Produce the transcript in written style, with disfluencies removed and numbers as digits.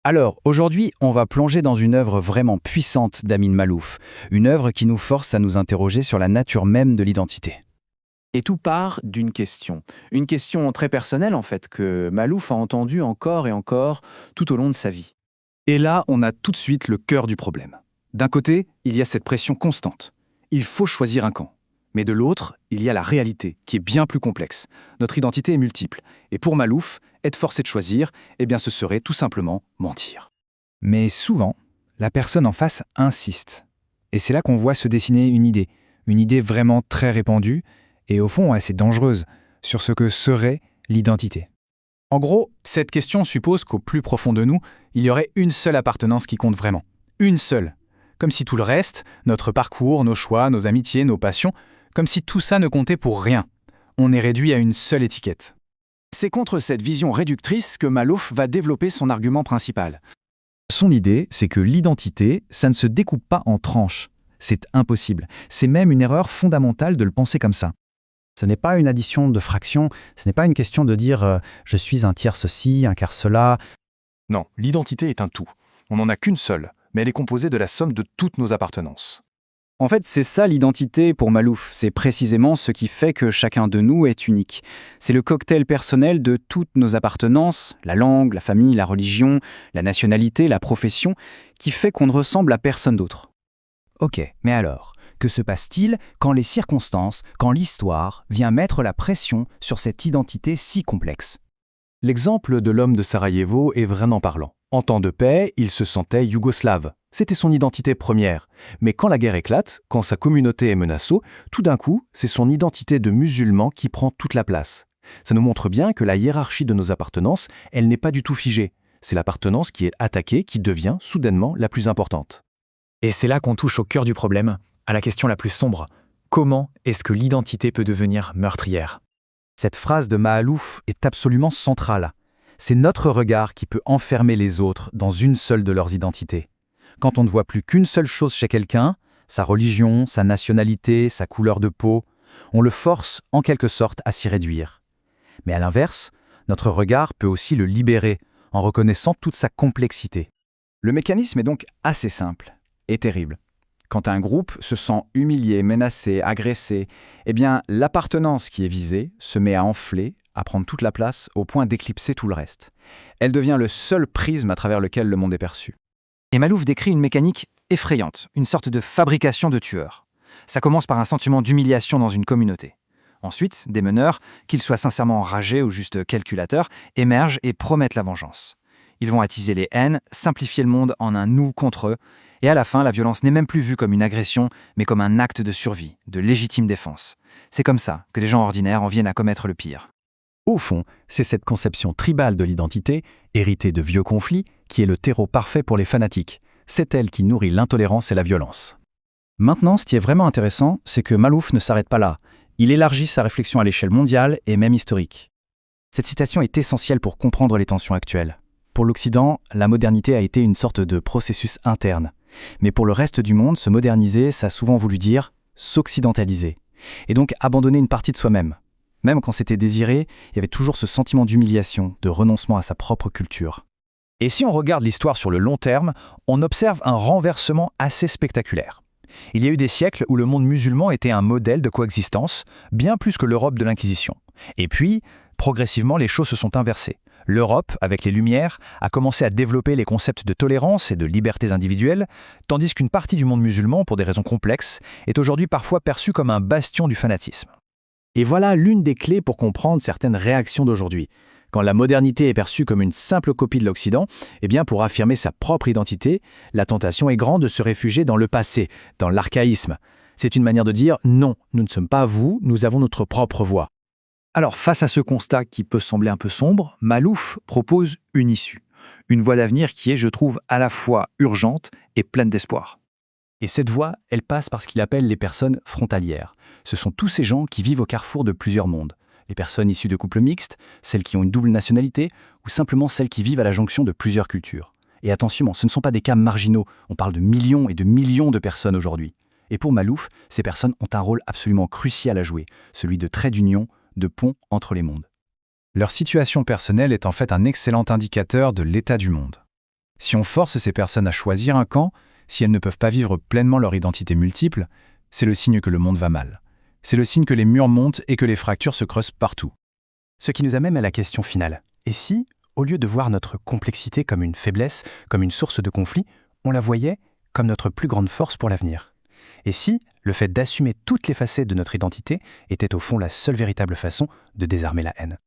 Alors, aujourd'hui, on va plonger dans une œuvre vraiment puissante d'Amin Maalouf, une œuvre qui nous force à nous interroger sur la nature même de l'identité. Et tout part d'une question. Une question très personnelle en fait, que Maalouf a entendue encore et encore tout au long de sa vie. Et là, on a tout de suite le cœur du problème. D'un côté, il y a cette pression constante. Il faut choisir un camp. Mais de l'autre, il y a la réalité, qui est bien plus complexe. Notre identité est multiple. Et pour Maalouf, être forcé de choisir, eh bien ce serait tout simplement mentir. Mais souvent, la personne en face insiste. Et c'est là qu'on voit se dessiner une idée vraiment très répandue, et au fond assez dangereuse, sur ce que serait l'identité. En gros, cette question suppose qu'au plus profond de nous, il y aurait une seule appartenance qui compte vraiment. Une seule. Comme si tout le reste, notre parcours, nos choix, nos amitiés, nos passions, comme si tout ça ne comptait pour rien. On est réduit à une seule étiquette. C'est contre cette vision réductrice que Maalouf va développer son argument principal. Son idée, c'est que l'identité, ça ne se découpe pas en tranches. C'est impossible. C'est même une erreur fondamentale de le penser comme ça. Ce n'est pas une addition de fractions, ce n'est pas une question de dire je suis un tiers ceci, un quart cela. Non, l'identité est un tout. On n'en a qu'une seule, mais elle est composée de la somme de toutes nos appartenances. En fait, c'est ça l'identité pour Maalouf. C'est précisément ce qui fait que chacun de nous est unique. C'est le cocktail personnel de toutes nos appartenances, la langue, la famille, la religion, la nationalité, la profession, qui fait qu'on ne ressemble à personne d'autre. Ok, mais alors, que se passe-t-il quand les circonstances, quand l'histoire vient mettre la pression sur cette identité si complexe ? L'exemple de l'homme de Sarajevo est vraiment parlant. En temps de paix, il se sentait yougoslave. C'était son identité première. Mais quand la guerre éclate, quand sa communauté est menacée, tout d'un coup, c'est son identité de musulman qui prend toute la place. Ça nous montre bien que la hiérarchie de nos appartenances, elle n'est pas du tout figée. C'est l'appartenance qui est attaquée qui devient soudainement la plus importante. Et c'est là qu'on touche au cœur du problème, à la question la plus sombre. Comment est-ce que l'identité peut devenir meurtrière ? Cette phrase de Maalouf est absolument centrale. C'est notre regard qui peut enfermer les autres dans une seule de leurs identités. Quand on ne voit plus qu'une seule chose chez quelqu'un, sa religion, sa nationalité, sa couleur de peau, on le force en quelque sorte à s'y réduire. Mais à l'inverse, notre regard peut aussi le libérer en reconnaissant toute sa complexité. Le mécanisme est donc assez simple et terrible. Quand un groupe se sent humilié, menacé, agressé, eh bien l'appartenance qui est visée se met à enfler, à prendre toute la place au point d'éclipser tout le reste. Elle devient le seul prisme à travers lequel le monde est perçu. Et Maalouf décrit une mécanique effrayante, une sorte de fabrication de tueurs. Ça commence par un sentiment d'humiliation dans une communauté. Ensuite, des meneurs, qu'ils soient sincèrement enragés ou juste calculateurs, émergent et promettent la vengeance. Ils vont attiser les haines, simplifier le monde en un nous contre eux, et à la fin, la violence n'est même plus vue comme une agression, mais comme un acte de survie, de légitime défense. C'est comme ça que les gens ordinaires en viennent à commettre le pire. Au fond, c'est cette conception tribale de l'identité, héritée de vieux conflits, qui est le terreau parfait pour les fanatiques. C'est elle qui nourrit l'intolérance et la violence. Maintenant, ce qui est vraiment intéressant, c'est que Maalouf ne s'arrête pas là. Il élargit sa réflexion à l'échelle mondiale et même historique. Cette citation est essentielle pour comprendre les tensions actuelles. Pour l'Occident, la modernité a été une sorte de processus interne. Mais pour le reste du monde, se moderniser, ça a souvent voulu dire s'occidentaliser. Et donc abandonner une partie de soi-même. Même quand c'était désiré, il y avait toujours ce sentiment d'humiliation, de renoncement à sa propre culture. Et si on regarde l'histoire sur le long terme, on observe un renversement assez spectaculaire. Il y a eu des siècles où le monde musulman était un modèle de coexistence, bien plus que l'Europe de l'Inquisition. Et puis, progressivement, les choses se sont inversées. L'Europe, avec les Lumières, a commencé à développer les concepts de tolérance et de libertés individuelles, tandis qu'une partie du monde musulman, pour des raisons complexes, est aujourd'hui parfois perçue comme un bastion du fanatisme. Et voilà l'une des clés pour comprendre certaines réactions d'aujourd'hui. Quand la modernité est perçue comme une simple copie de l'Occident, eh bien pour affirmer sa propre identité, la tentation est grande de se réfugier dans le passé, dans l'archaïsme. C'est une manière de dire « non, nous ne sommes pas vous, nous avons notre propre voix ». Alors face à ce constat qui peut sembler un peu sombre, Maalouf propose une issue. Une voie d'avenir qui est, je trouve, à la fois urgente et pleine d'espoir. Et cette voie, elle passe par ce qu'il appelle les personnes frontalières. Ce sont tous ces gens qui vivent au carrefour de plusieurs mondes. Les personnes issues de couples mixtes, celles qui ont une double nationalité, ou simplement celles qui vivent à la jonction de plusieurs cultures. Et attention, ce ne sont pas des cas marginaux, on parle de millions et de millions de personnes aujourd'hui. Et pour Maalouf, ces personnes ont un rôle absolument crucial à jouer, celui de trait d'union, de pont entre les mondes. Leur situation personnelle est en fait un excellent indicateur de l'état du monde. Si on force ces personnes à choisir un camp, si elles ne peuvent pas vivre pleinement leur identité multiple, c'est le signe que le monde va mal. C'est le signe que les murs montent et que les fractures se creusent partout. Ce qui nous amène à la question finale. Et si, au lieu de voir notre complexité comme une faiblesse, comme une source de conflit, on la voyait comme notre plus grande force pour l'avenir? Et si le fait d'assumer toutes les facettes de notre identité était au fond la seule véritable façon de désarmer la haine?